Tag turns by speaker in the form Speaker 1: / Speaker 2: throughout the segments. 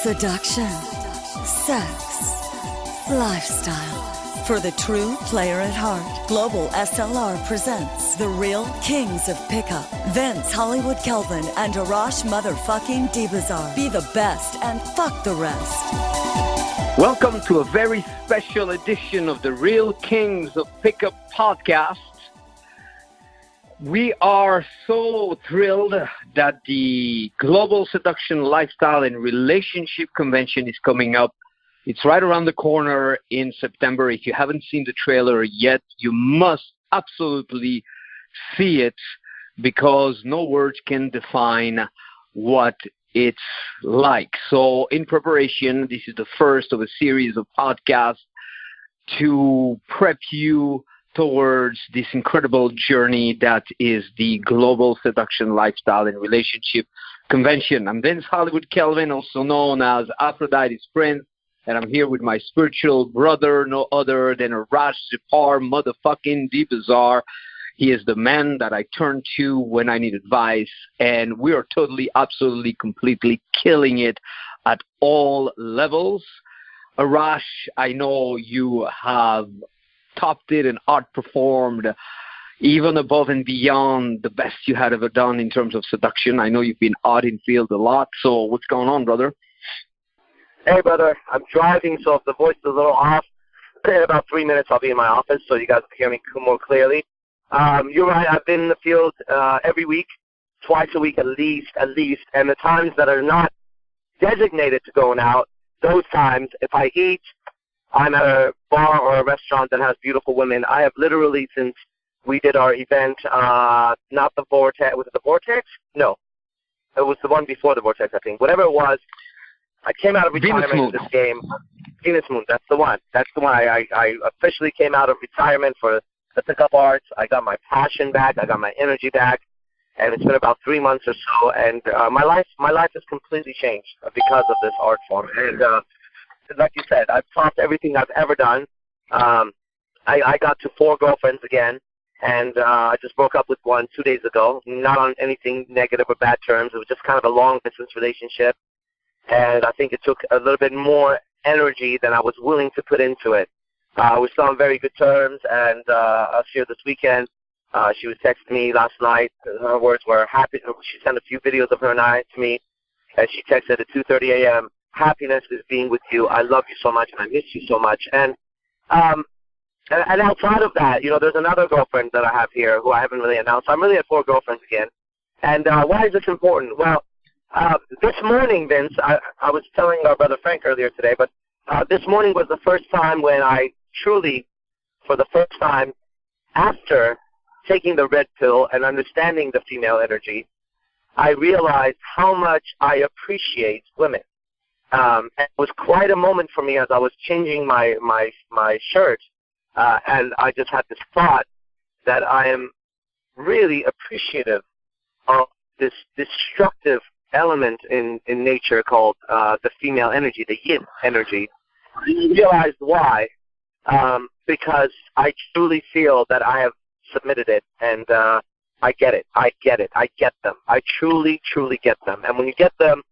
Speaker 1: seduction, sex, lifestyle. For the true player at heart, Global SLR presents the real kings of pickup. Vince Hollywood Kelvin and Arash motherfucking Dibazar. Be the best and fuck the rest.
Speaker 2: Welcome to a very special edition of the Real Kings of Pickup podcast. We are so thrilled that the Global Seduction Lifestyle and Relationship Convention is coming up. It's right around the corner in September. If you haven't seen the trailer yet, you must absolutely see it because no words can define what it's like. So in preparation, this is the first of a series of podcasts to prep you towards this incredible journey that is the Global Seduction Lifestyle and Relationship Convention. I'm Vince Hollywood Kelvin, also known as Aphrodite's Prince, and I'm here with my spiritual brother, no other than Arash motherfucking Dibazar. He is the man that I turn to when I need advice, and we are totally, absolutely, completely killing it at all levels. Arash, I know you have topped it and outperformed even above and beyond the best you had ever done in terms of seduction. I know you've been out in field a lot, so what's going on, brother?
Speaker 3: Hey, brother, I'm driving, so if the voice is a little off, in about 3 minutes I'll be in my office, so you guys can hear me more clearly. You're right, I've been in the field every week, twice a week at least, and the times that are not designated to going out, those times, if I eat, I'm at a bar or a restaurant that has beautiful women. I have literally, since we did our event, not the Vortex, was it the Vortex? No, it was the one before the Vortex, I think. Whatever it was, I came out of retirement for this game. Venus Moon, that's the one. That's the one. I officially came out of retirement for the pickup arts. I got my passion back. I got my energy back. And it's been about 3 months or so. And my life has completely changed because of this art form. And like you said, I've topped everything I've ever done. I got to 4 girlfriends again. And I just broke up with one 2 days ago. Not on anything negative or bad terms. It was just kind of a long-distance relationship. And I think it took a little bit more energy than I was willing to put into it. We're still on very good terms, and I was here this weekend. She was texting me last night. Her words were happy. She sent a few videos of her and I to me, and she texted at 2:30 a.m., "Happiness is being with you. I love you so much, and I miss you so much." And outside of that, you know, there's another girlfriend that I have here who I haven't really announced. I'm really at 4 girlfriends again. And why is this important? Well, this morning, Vince, I was telling our brother Frank earlier today, but this morning was the first time when I truly, for the first time, after taking the red pill and understanding the female energy, I realized how much I appreciate women. It was quite a moment for me as I was changing my shirt, and I just had this thought that I am really appreciative of this destructive element in nature called the female energy, the yin energy. I realized why, because I truly feel that I have submitted it, and I get it. I get them. I truly get them. And when you get them,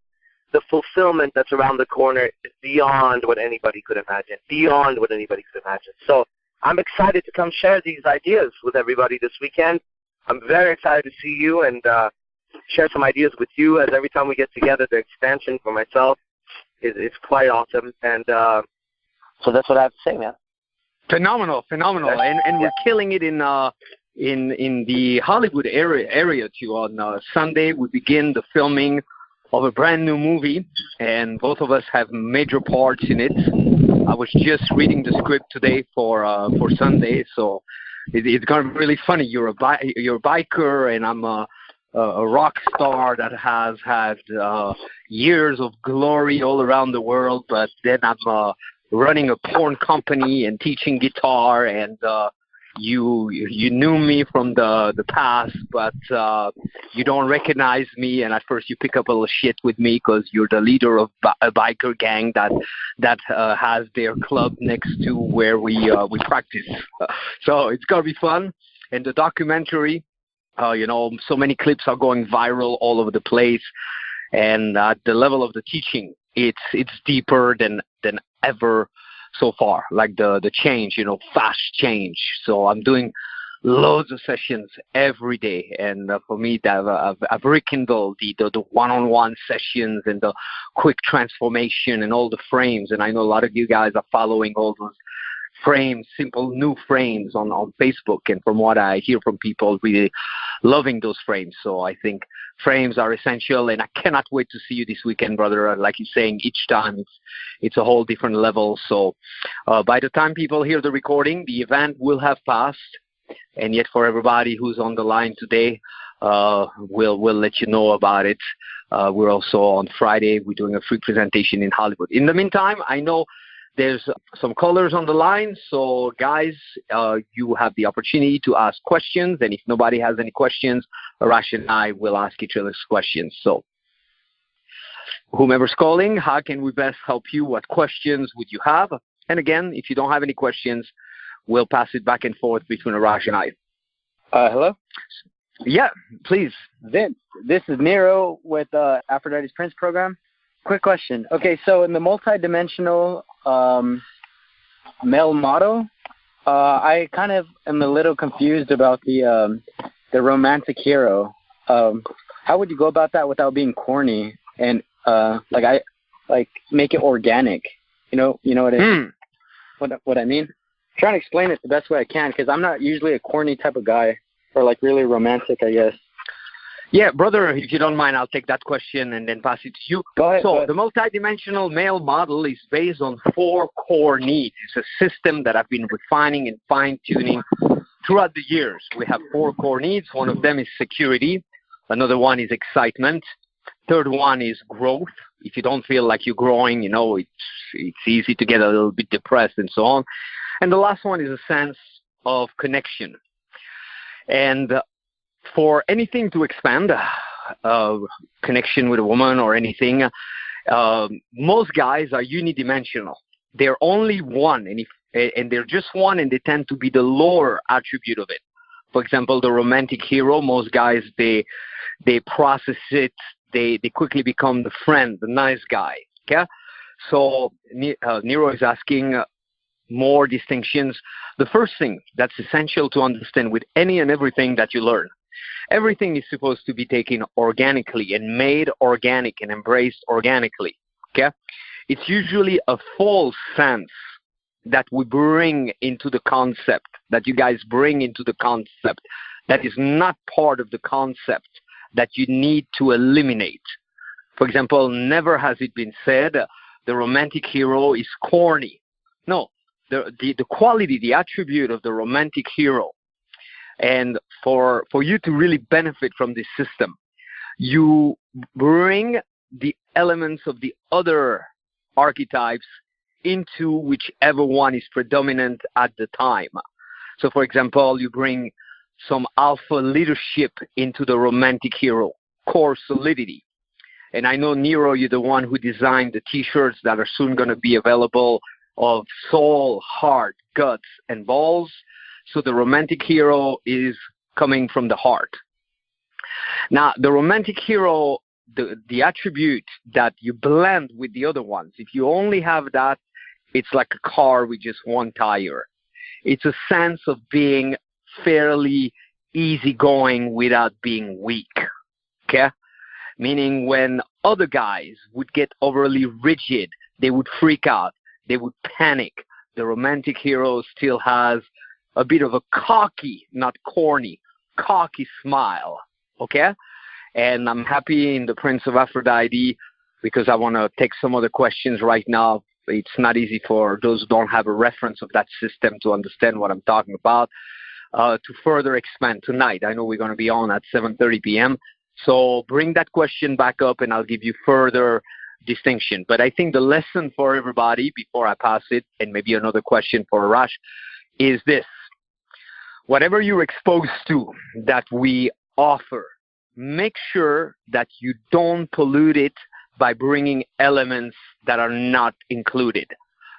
Speaker 3: the fulfillment that's around the corner is beyond what anybody could imagine, So I'm excited to come share these ideas with everybody this weekend. I'm very excited to see you and share some ideas with you, as every time we get together, the expansion for myself is quite awesome. And so that's what I have to say, man.
Speaker 2: Phenomenal. And we're killing it in the Hollywood area too. On Sunday, we begin the filming of a brand new movie, and both of us have major parts in it. I was just reading the script today for Sunday, so it's going to be really funny. You're a biker, and I'm a rock star that has had years of glory all around the world, but then I'm running a porn company and teaching guitar, and you knew me from the past, but you don't recognize me, and at first you pick up a little shit with me because you're the leader of a biker gang that has their club next to where we practice. So it's gonna be fun. And the documentary, so many clips are going viral all over the place. And at the level of the teaching, it's deeper than ever so far. Like the change, fast change. So I'm doing loads of sessions every day, and for me, I've rekindled the one-on-one sessions and the quick transformation and all the frames. And I know a lot of you guys are following all those frames, simple new frames on Facebook, and from what I hear from people, really loving those frames. So I think frames are essential, and I cannot wait to see you this weekend, brother. Like you're saying, each time it's a whole different level. So by the time people hear the recording, the event will have passed. And yet, for everybody who's on the line today, we'll let you know about it. We're also on Friday. We're doing a free presentation in Hollywood. In the meantime, I know there's some callers on the line. So, guys, you have the opportunity to ask questions. And if nobody has any questions, Arash and I will ask each other's questions. So, whomever's calling, how can we best help you? What questions would you have? And again, if you don't have any questions, we'll pass it back and forth between Arash and I.
Speaker 4: Hello?
Speaker 2: Yeah, please.
Speaker 4: Vince, this is Nero with Aphrodite's Prince program. Quick question. Okay, so in the multidimensional male model, I kind of am a little confused about the romantic hero. How would you go about that without being corny and make it organic? You know what I mean? What I mean? I'm trying to explain it the best way I can, because I'm not usually a corny type of guy, or like really romantic, I guess.
Speaker 2: Yeah, brother, if you don't mind, I'll take that question and then pass it to you.
Speaker 4: Go ahead.
Speaker 2: So the multidimensional male model is based on 4 core needs. It's a system that I've been refining and fine-tuning throughout the years. We have 4 core needs. One of them is security. Another one is excitement. Third one is growth. If you don't feel like you're growing, it's easy to get a little bit depressed and so on. And the last one is a sense of connection. And for anything to expand, connection with a woman or anything, most guys are unidimensional. They're only one, and they're just one, and they tend to be the lower attribute of it. For example, the romantic hero, most guys, they process it, they quickly become the friend, the nice guy. Okay? So Nero is asking more distinctions. The first thing that's essential to understand with any and everything that you learn, everything is supposed to be taken organically and made organic and embraced organically. Okay? It's usually a false sense that we bring into the concept, that you guys bring into the concept, that is not part of the concept that you need to eliminate. For example, never has it been said the romantic hero is corny. No, the quality, the attribute of the romantic hero, and for you to really benefit from this system, you bring the elements of the other archetypes into whichever one is predominant at the time. So, for example, you bring some alpha leadership into the romantic hero, core solidity. And I know, Nero, you're the one who designed the T-shirts that are soon going to be available of soul, heart, guts, and balls. So the romantic hero is coming from the heart. Now, the romantic hero, the attribute that you blend with the other ones, if you only have that, it's like a car with just one tire. It's a sense of being fairly easygoing without being weak. Okay? Meaning when other guys would get overly rigid, they would freak out, they would panic. The romantic hero still has a bit of a cocky, not corny, cocky smile. Okay? And I'm happy in the Prince of Aphrodite because I want to take some of the questions right now. It's not easy for those who don't have a reference of that system to understand what I'm talking about. To further expand tonight, I know we're going to be on at 7:30 p.m. So bring that question back up and I'll give you further distinction. But I think the lesson for everybody before I pass it, and maybe another question for Arash, is this. Whatever you're exposed to that we offer, make sure that you don't pollute it by bringing elements that are not included.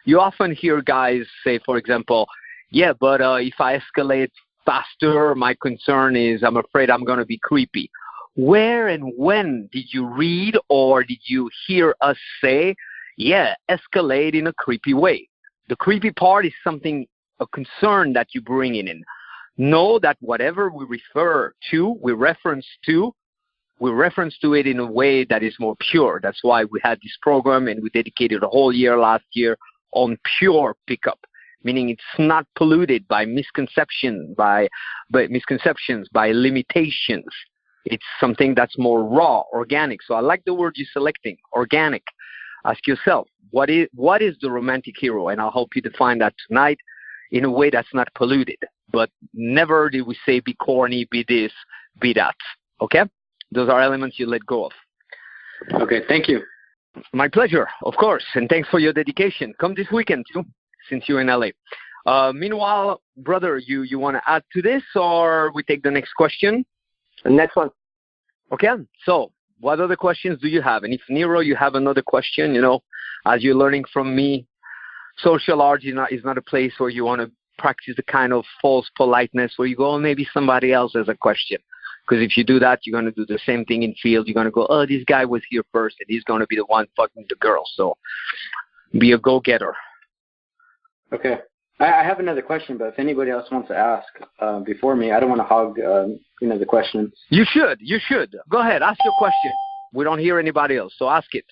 Speaker 2: You often hear guys say, for example, yeah, but if I escalate faster, my concern is I'm afraid I'm going to be creepy. Where and when did you read or did you hear us say, yeah, escalate in a creepy way? The creepy part is something, a concern that you bring in. Know that whatever we refer to, we reference to it in a way that is more pure. That's why we had this program and we dedicated a whole year last year on pure pickup, meaning it's not polluted by misconceptions, by limitations. It's something that's more raw, organic. So I like the word you're selecting, organic. Ask yourself, what is the romantic hero? And I'll help you define that tonight in a way that's not polluted. But never did we say be corny, be this, be that. Okay? Those are elements you let go of.
Speaker 4: Okay, thank you.
Speaker 2: My pleasure, of course. And thanks for your dedication. Come this weekend, too, since you're in LA. Meanwhile, brother, you want to add to this or we take the next question?
Speaker 3: The next one.
Speaker 2: Okay, so what other questions do you have? And if, Nero, you have another question, you know, as you're learning from me, social art is not a place where you want to practice the kind of false politeness where you go, oh, maybe somebody else has a question. Because if you do that, you're going to do the same thing in field. You're going to go, oh, this guy was here first, and he's going to be the one fucking the girl. So be a go-getter.
Speaker 4: Okay. I have another question, but if anybody else wants to ask before me, I don't want to hog, the questions.
Speaker 2: You should. Go ahead. Ask your question. We don't hear anybody else, so ask it.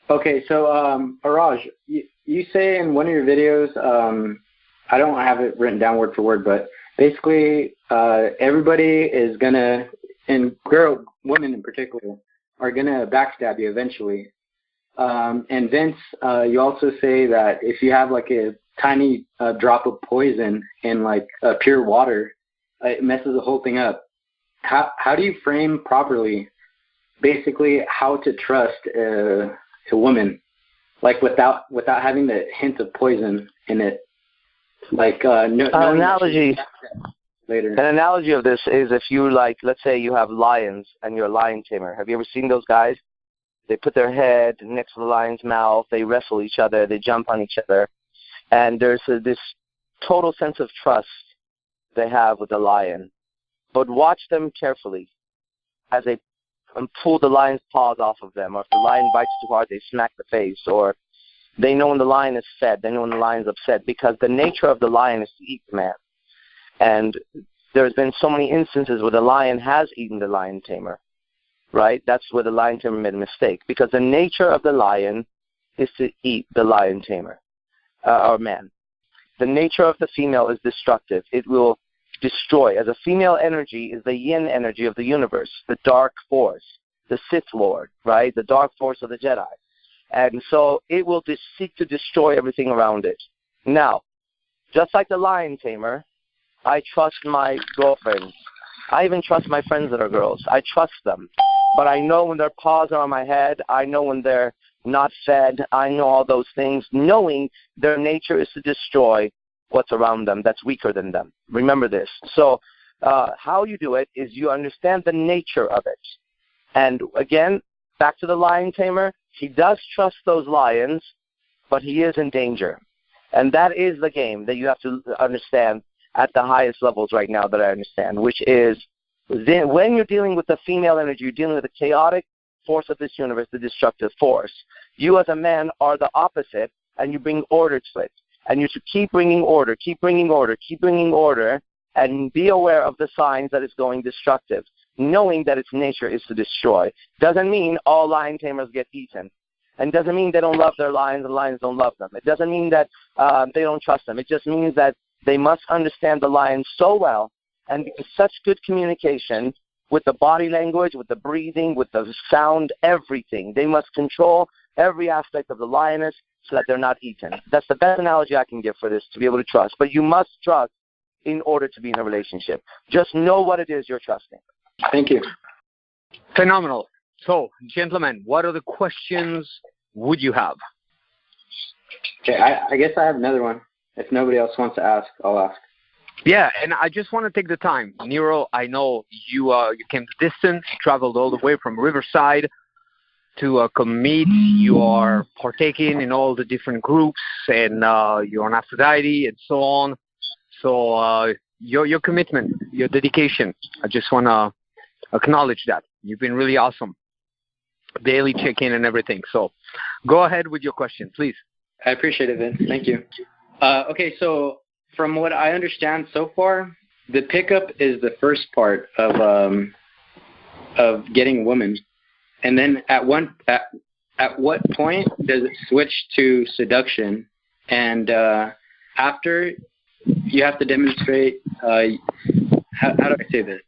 Speaker 4: Okay. So, Arash, you say in one of your videos, I don't have it written down word for word, but basically everybody is going to, and women in particular, are going to backstab you eventually. And Vince, you also say that if you have like a tiny drop of poison in like pure water, it messes the whole thing up. How do you frame properly, basically, how to trust a woman, like without having the hint of poison in it? Like an
Speaker 3: analogy.
Speaker 4: Later.
Speaker 3: An analogy of this is if you let's say you have lions and you're a lion tamer. Have you ever seen those guys? They put their head next to the lion's mouth. They wrestle each other. They jump on each other. And there's this total sense of trust they have with the lion. But watch them carefully as they pull the lion's paws off of them. Or if the lion bites too hard, they smack the face. Or they know when the lion is fed. They know when the lion's upset. Because the nature of the lion is to eat the man. And there's been so many instances where the lion has eaten the lion tamer. Right? That's where the lion tamer made a mistake. Because the nature of the lion is to eat the lion tamer. Or man. The nature of the female is destructive. It will destroy. As a female energy is the yin energy of the universe, the dark force, the Sith Lord, right? The dark force of the Jedi. And so it will seek to destroy everything around it. Now, just like the lion tamer, I trust my girlfriends. I even trust my friends that are girls. I trust them. But I know when their paws are on my head. I know when they're not fed. I know all those things, knowing their nature is to destroy what's around them that's weaker than them. Remember this. So how you do it is you understand the nature of it. And again, back to the lion tamer, he does trust those lions, but he is in danger. And that is the game that you have to understand at the highest levels right now that I understand, which is when you're dealing with the female energy, you're dealing with the chaotic force of this universe, the destructive force. You as a man are the opposite, and you bring order to it. And you should keep bringing order, and be aware of the signs that it's going destructive, knowing that its nature is to destroy. Doesn't mean all lion tamers get eaten. And doesn't mean they don't love their lions and lions don't love them. It doesn't mean that they don't trust them. It just means that they must understand the lion so well and be in such good communication with the body language, with the breathing, with the sound, everything. They must control every aspect of the lioness so that they're not eaten. That's the best analogy I can give for this, to be able to trust. But you must trust in order to be in a relationship. Just know what it is you're trusting.
Speaker 4: Thank you.
Speaker 2: Phenomenal. So, gentlemen, what other questions would you have?
Speaker 4: Okay, I guess I have another one. If nobody else wants to ask, I'll ask.
Speaker 2: Yeah, and I just want to take the time. Nero, I know you came the distance, traveled all the way from Riverside to come meet. You are partaking in all the different groups, and you're on Aphrodite and so on. So your commitment, your dedication, I just want to acknowledge that. You've been really awesome. Daily check-in and everything. So go ahead with your question, please.
Speaker 4: I appreciate it, Vin. Thank you. Okay, so from what I understand so far, the pickup is the first part of getting women, and then at what point does it switch to seduction? And after, you have to demonstrate. How do I say this?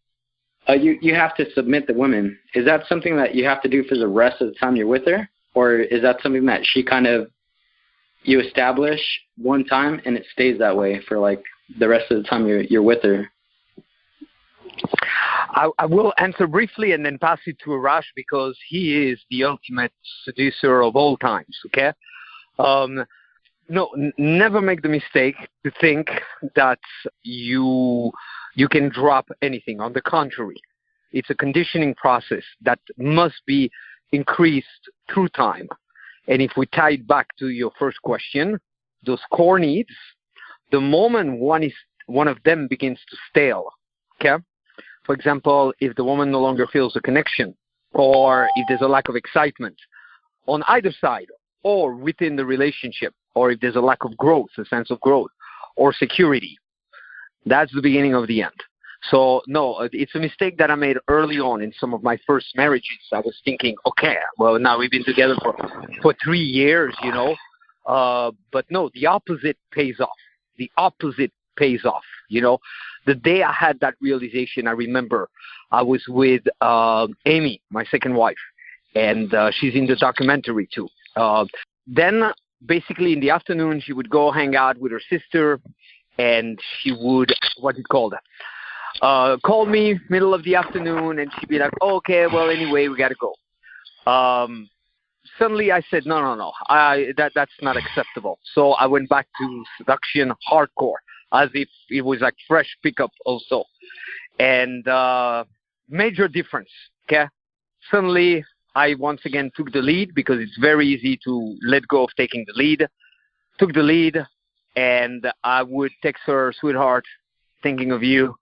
Speaker 4: You have to submit the woman. Is that something that you have to do for the rest of the time you're with her, or is that something that she kind of you establish one time and it stays that way for like the rest of the time you're with her?
Speaker 2: I will answer briefly and then pass it to Arash because he is the ultimate seducer of all times, okay? No, never make the mistake to think that you can drop anything. On the contrary, it's a conditioning process that must be increased through time. And if we tie it back to your first question, those core needs, the moment one of them begins to stale, okay? For example, if the woman no longer feels a connection, or if there's a lack of excitement on either side or within the relationship, or if there's a lack of growth, a sense of growth or security, that's the beginning of the end. So no, it's a mistake that I made early on in some of my first marriages. I was thinking, okay, well, now we've been together for 3 years, you know, but no, the opposite pays off. The opposite pays off. You know, the day I had that realization, I remember I was with Amy, my second wife, and she's in the documentary too. Then basically in the afternoon, she would go hang out with her sister, and she would, what's it called? Call me middle of the afternoon, and she'd be like, oh, okay, well, anyway, we got to go. Suddenly I said, no, that's not acceptable. So I went back to seduction hardcore, as if it was like fresh pickup also. And major difference, okay? Suddenly I once again took the lead because it's very easy to let go of taking the lead. Took the lead, and I would text her, sweetheart, thinking of you,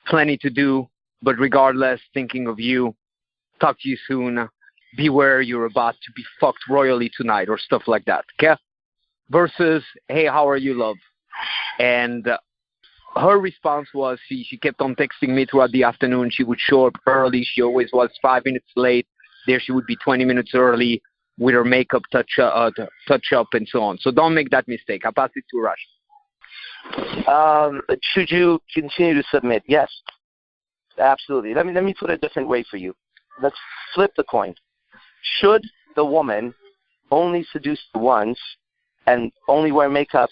Speaker 2: plenty to do, but regardless, thinking of you, talk to you soon, beware you're about to be fucked royally tonight, or stuff like that, okay? Versus, hey, how are you, love? And her response was, she kept on texting me throughout the afternoon. She would show up early. She always was 5 minutes late. There she would be 20 minutes early with her makeup touch up and so on. So don't make that mistake. I'll pass it to Arash.
Speaker 3: Should you continue to submit? Yes, absolutely. Let me put it a different way for you. Let's flip the coin. Should the woman only seduce once and only wear makeup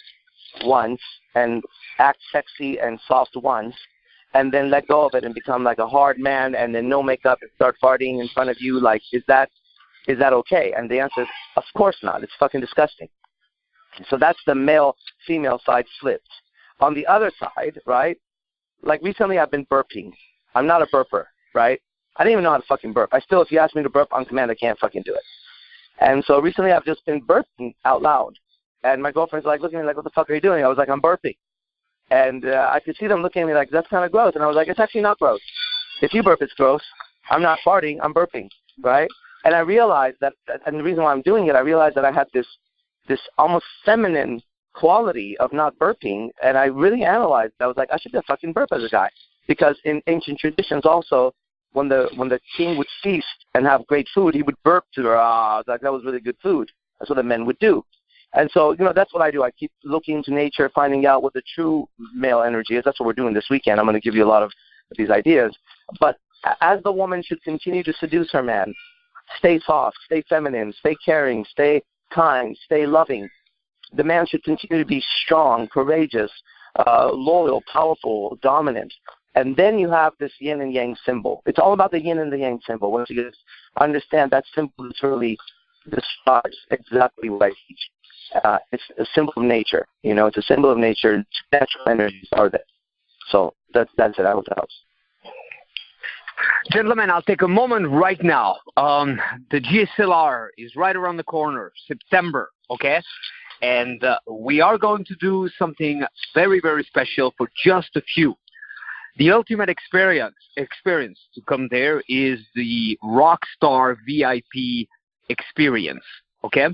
Speaker 3: once and act sexy and soft once and then let go of it and become like a hard man and then no makeup and start farting in front of you? Like, is that okay? And the answer is, of course not. It's fucking disgusting. So that's the male-female side flipped. On the other side, right, like recently I've been burping. I'm not a burper, right? I didn't even know how to fucking burp. If you ask me to burp on command, I can't fucking do it. And so recently I've just been burping out loud. And my girlfriend's like looking at me like, what the fuck are you doing? I was like, I'm burping. And I could see them looking at me like, that's kind of gross. And I was like, it's actually not gross. If you burp, it's gross. I'm not farting, I'm burping, right? And I realized that, and the reason why I'm doing it, I realized that I had this almost feminine quality of not burping, and I really analyzed it. I was like, I should just fucking burp as a guy. Because in ancient traditions also, when the king would feast and have great food, he would burp to her. Like that was really good food. That's what the men would do. And so, that's what I do. I keep looking into nature, finding out what the true male energy is. That's what we're doing this weekend. I'm going to give you a lot of these ideas. But as the woman should continue to seduce her man, stay soft, stay feminine, stay caring, stay kind, stay loving. The man should continue to be strong, courageous, loyal, powerful, dominant. And then you have this yin and yang symbol. It's all about the yin and the yang symbol. Once you understand that symbol literally describes exactly what I teach. It's a symbol of nature. It's a symbol of nature. Natural energies are there. So that's it. I hope that helps.
Speaker 2: Gentlemen, I'll take a moment right now. The GSLR is right around the corner, September, okay? And we are going to do something very, very special for just a few. The ultimate experience to come there is the Rockstar VIP experience. Okay,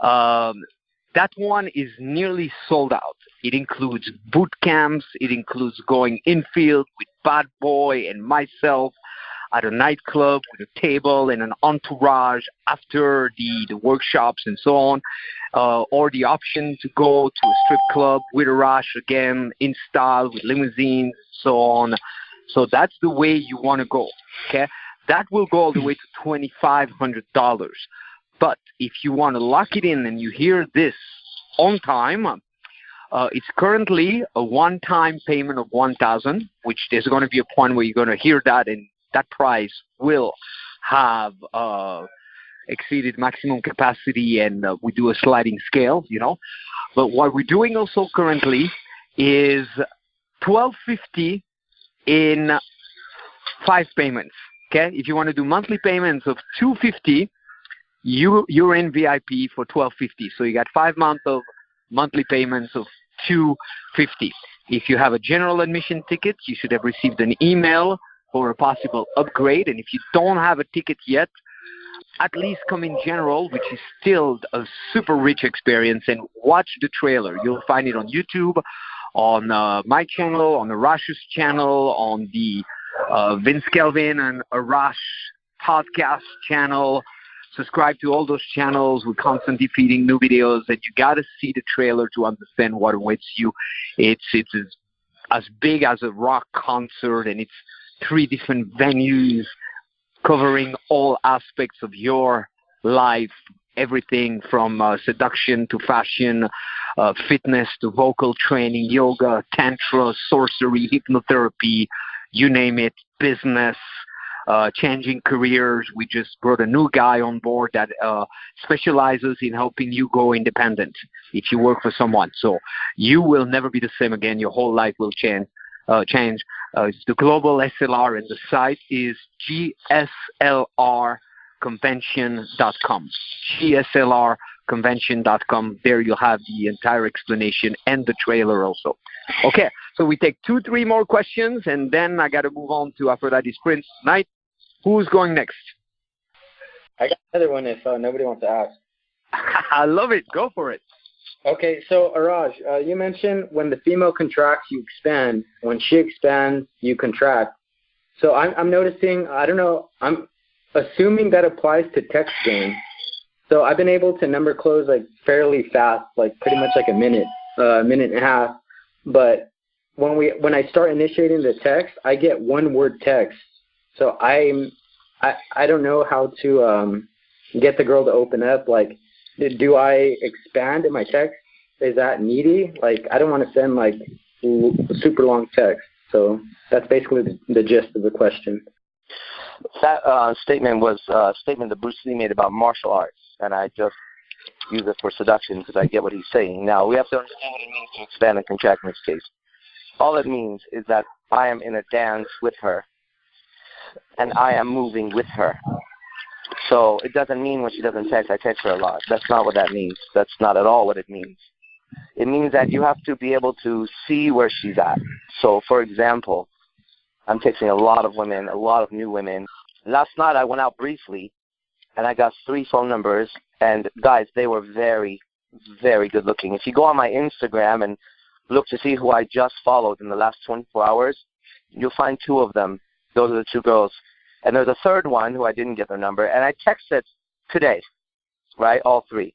Speaker 2: that one is nearly sold out. It includes boot camps. It includes going infield with Bad Boy and myself at a nightclub with a table and an entourage after the workshops and so on, or the option to go to a strip club with Arash again in style with limousines, so on. So that's the way you want to go. Okay, that will go all the way to $2,500. But if you want to lock it in and you hear this on time, it's currently a one-time payment of $1,000, which there's going to be a point where you're going to hear that, and that price will have exceeded maximum capacity, and we do a sliding scale, you know. But what we're doing also currently is $1,250 in 5 payments. Okay, if you want to do monthly payments of $250, you're in VIP for $1,250. So you got 5 months of monthly payments of $250. If you have a general admission ticket, you should have received an email for a possible upgrade. And if you don't have a ticket yet, at least come in general, which is still a super rich experience, and watch the trailer. You'll find it on YouTube, on my channel, on Arash's channel, on the Vince Kelvin and Arash podcast channel. Subscribe to all those channels. We're constantly feeding new videos, and you got to see the trailer to understand what awaits you. It's as big as a rock concert, and it's 3 different venues covering all aspects of your life, everything from seduction to fashion, fitness to vocal training, yoga, tantra, sorcery, hypnotherapy, you name it, business, changing careers. We just brought a new guy on board that specializes in helping you go independent if you work for someone. So you will never be the same again. Your whole life will change. It's the global SLR, and the site is gslrconvention.com. gslrconvention.com. There you'll have the entire explanation and the trailer also. Okay, so we take 2-3 more questions, and then I got to move on to Aphrodite's Prince tonight. Who's going next?
Speaker 4: I got another one if nobody wants to ask.
Speaker 2: I love it. Go for it.
Speaker 4: Okay, so Arash, you mentioned when the female contracts, you expand. When she expands, you contract. So I'm noticing, I don't know, I'm assuming that applies to text game. So I've been able to number close like fairly fast, like pretty much like a minute and a half. But when I start initiating the text, I get 1-word text. So I don't know how to get the girl to open up. Like, do I expand in my text? Is that needy? Like, I don't want to send like super long text. So that's basically the gist of the question.
Speaker 3: That statement was a statement that Bruce Lee made about martial arts, and I just use it for seduction because I get what he's saying. Now, we have to understand what it means to expand and contract in this case. All it means is that I am in a dance with her, and I am moving with her. So it doesn't mean when she doesn't text, I text her a lot. That's not what that means. That's not at all what it means. It means that you have to be able to see where she's at. So, for example, I'm texting a lot of women, a lot of new women. Last night I went out briefly, and I got 3 phone numbers, and guys, they were very, very good looking. If you go on my Instagram and look to see who I just followed in the last 24 hours, you'll find 2 of them. Those are the 2 girls. And there's a third one who I didn't get their number, and I texted today, right, all 3.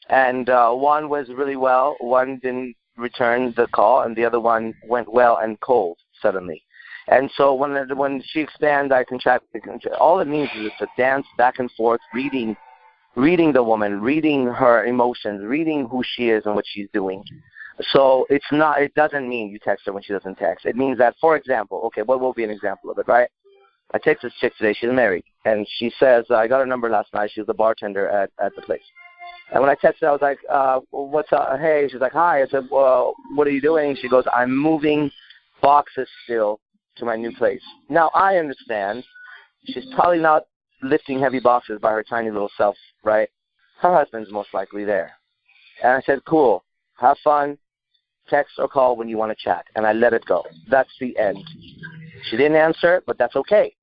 Speaker 3: And one was really well, one didn't return the call, and the other one went well and cold suddenly. And so when she expands, I contract. All it means is it's a dance back and forth, reading the woman, reading her emotions, reading who she is and what she's doing. So it doesn't mean you text her when she doesn't text. It means that, for example, okay, what will be an example of it, right? I text this chick today, she's married, and she says, I got her number last night, she was the bartender at the place. And when I texted her, I was like, what's up? Hey, she's like, hi. I said, well, what are you doing? She goes, I'm moving boxes still to my new place. Now, I understand she's probably not lifting heavy boxes by her tiny little self, right? Her husband's most likely there. And I said, cool, have fun, text or call when you want to chat. And I let it go. That's the end. She didn't answer, but that's okay.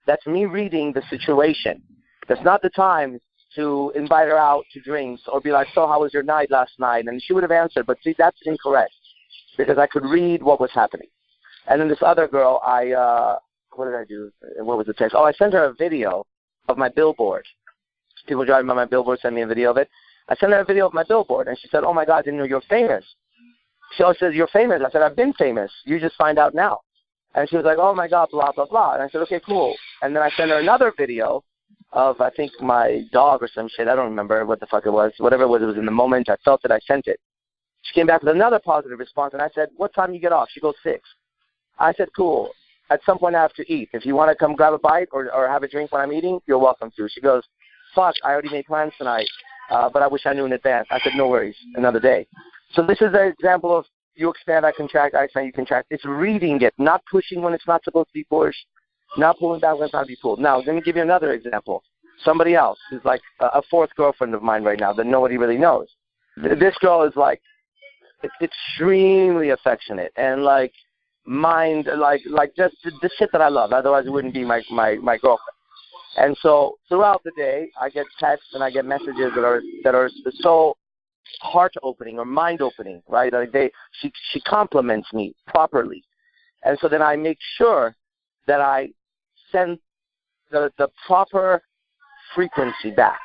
Speaker 3: That's me reading the situation. That's not the time to invite her out to drinks or be like, so how was your night last night? And she would have answered, but see, that's incorrect because I could read what was happening. And then this other girl, what did I do? What was the text? Oh, I sent her a video of my billboard. People driving by my billboard sent me a video of it. I sent her a video of my billboard, and she said, oh, my God, I didn't know you're famous. She always says, you're famous. I said, I've been famous. You just find out now. And she was like, oh, my God, blah, blah, blah. And I said, okay, cool. And then I sent her another video of, I think, my dog or some shit. I don't remember what the fuck it was. Whatever it was in the moment. I felt it. I sent it. She came back with another positive response, and I said, what time do you get off? She goes, 6. I said, cool. At some point I have to eat. If you want to come grab a bite or have a drink when I'm eating, you're welcome to. She goes, fuck, I already made plans tonight, but I wish I knew in advance. I said, no worries, another day. So this is an example of you expand, I contract, I expand, you contract. It's reading it, not pushing when it's not supposed to be pushed, not pulling back when it's not to be pulled. Now, let me give you another example. Somebody else who's like a fourth girlfriend of mine right now that nobody really knows. This girl is like extremely affectionate and like mind, like just the shit that I love. Otherwise, it wouldn't be my girlfriend. And so throughout the day, I get texts and I get messages that are so heart-opening or mind-opening, right? Like she compliments me properly. And so then I make sure that I send the proper frequency back.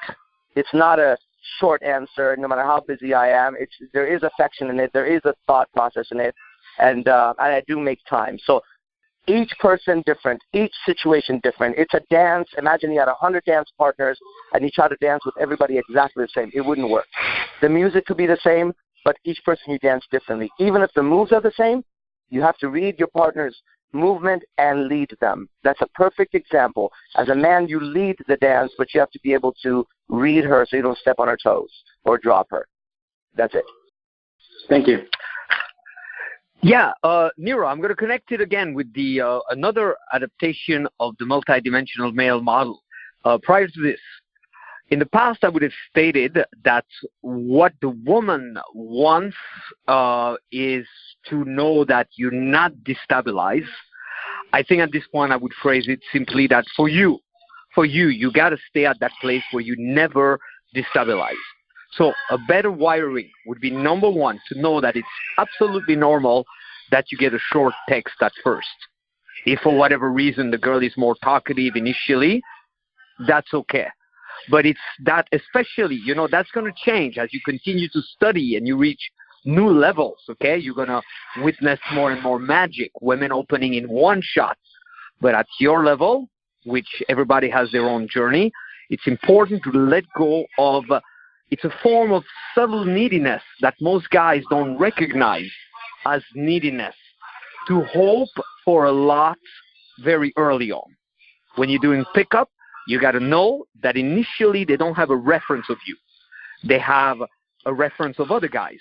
Speaker 3: It's not a short answer, no matter how busy I am. There is affection in it. There is a thought process in it. And I do make time. So each person different, each situation different. It's a dance. Imagine you had 100 dance partners and you try to dance with everybody exactly the same. It wouldn't work. The music could be the same, but each person you dance differently. Even if the moves are the same, you have to read your partner's movement and lead them. That's a perfect example. As a man, you lead the dance, but you have to be able to read her so you don't step on her toes or drop her. That's it.
Speaker 4: Thank you.
Speaker 2: Yeah, Nero, I'm going to connect it again with the another adaptation of the multidimensional male model. Prior to this, in the past, I would have stated that what the woman wants is to know that you're not destabilized. I think at this point, I would phrase it simply that for you, you got to stay at that place where you never destabilize. So a better wiring would be, number one, to know that it's absolutely normal that you get a short text at first. If for whatever reason the girl is more talkative initially, that's okay. But it's that especially, that's going to change as you continue to study and you reach new levels, okay? You're going to witness more and more magic, women opening in one shot. But at your level, which everybody has their own journey, it's important to let go of it's a form of subtle neediness that most guys don't recognize as neediness, to hope for a lot very early on. When you're doing pickup, you got to know that initially they don't have a reference of you. They have a reference of other guys.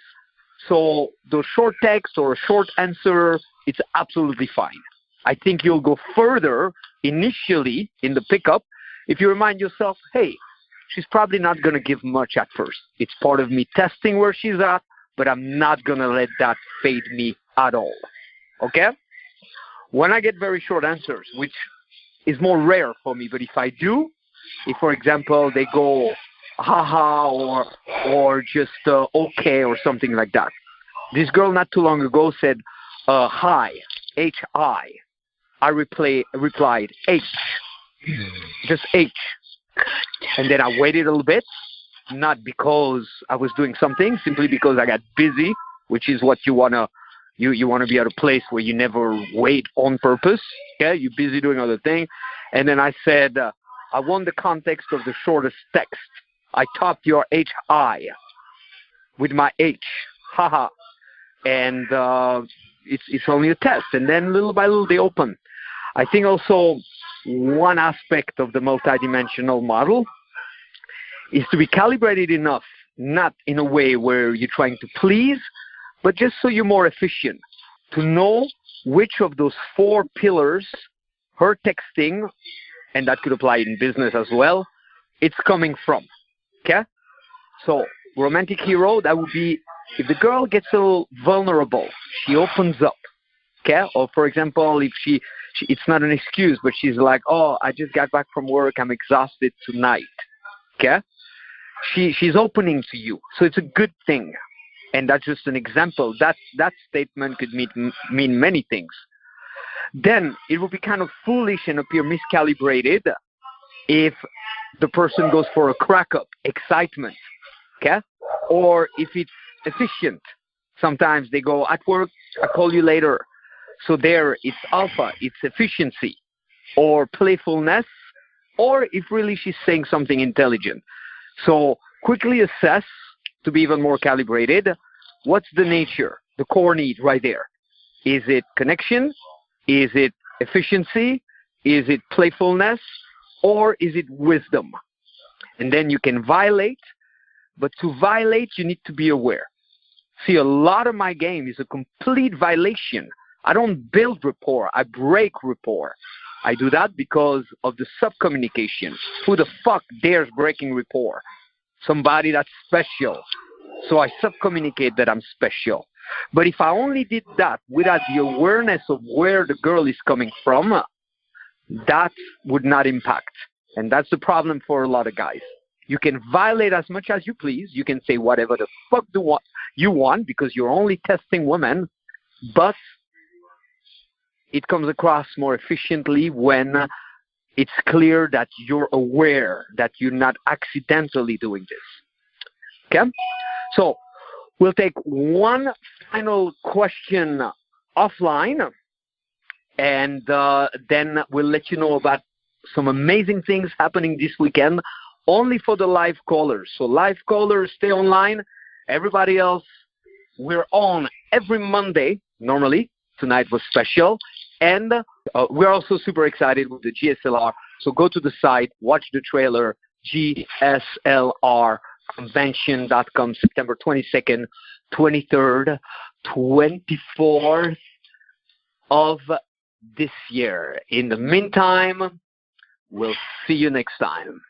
Speaker 2: So the short text or a short answer, it's absolutely fine. I think you'll go further initially in the pickup if you remind yourself, hey, she's probably not going to give much at first. It's part of me testing where she's at, but I'm not going to let that fade me at all. Okay? When I get very short answers, which is more rare for me, but if I do, if, for example, they go, haha, or just okay, or something like that. This girl not too long ago said, hi, H-I. I replied, H. Just H. And then I waited a little bit, not because I was doing something, simply because I got busy, which is what you wanna be at a place where you never wait on purpose. Okay, you're busy doing other things. And then I said, I want the context of the shortest text. I topped your H-I with my H, haha. And it's only a test. And then little by little they open. I think also one aspect of the multidimensional model is to be calibrated enough, not in a way where you're trying to please, but just so you're more efficient, to know which of those 4 pillars, her texting, and that could apply in business as well, it's coming from. Okay? So, romantic hero, that would be if the girl gets a little vulnerable, she opens up. Okay? Or for example, if she it's not an excuse, but she's like, oh, I just got back from work, I'm exhausted tonight. Okay? She's opening to you. So it's a good thing. And that's just an example. That statement could mean many things. Then it would be kind of foolish and appear miscalibrated if the person goes for a crack up, excitement, okay? Or if it's efficient. Sometimes they go, at work, I'll call you later. So there, it's alpha, it's efficiency, or playfulness, or if really she's saying something intelligent. So quickly assess, to be even more calibrated, what's the nature, the core need right there. Is it connection? Is it efficiency? Is it playfulness? Or is it wisdom? And then you can violate, but to violate, you need to be aware. See, a lot of my game is a complete violation. I don't build rapport, I break rapport. I do that because of the sub-communication. Who the fuck dares breaking rapport? Somebody that's special. So I sub-communicate that I'm special. But if I only did that without the awareness of where the girl is coming from, that would not impact. And that's the problem for a lot of guys. You can violate as much as you please. You can say whatever the fuck you want because you're only testing women. But it comes across more efficiently when it's clear that you're aware that you're not accidentally doing this. Okay? So we'll take one final question offline, and then we'll let you know about some amazing things happening this weekend, only for the live callers. So live callers, stay online. Everybody else, we're on every Monday, normally. Tonight was special. And we're also super excited with the GSLR. So go to the site, watch the trailer, GSLRconvention.com, September 22nd, 23rd, 24th of this year. In the meantime, we'll see you next time.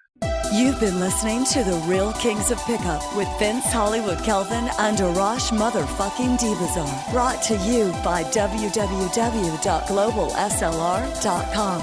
Speaker 1: You've been listening to The Real Kings of Pickup with Vince Hollywood Kelvin and Arash motherfucking Dibazar. Brought to you by www.globalslr.com.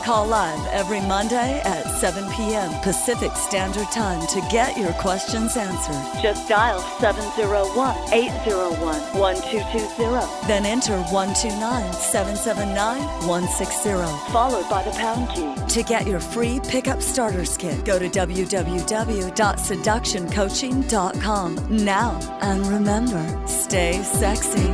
Speaker 1: Call live every Monday at 7 p.m. Pacific Standard Time to get your questions answered. Just dial 701-801-1220. Then enter 129-779-160, followed by the pound key. To get your free pickup starters kit, go to www.seductioncoaching.com now. And remember, stay sexy.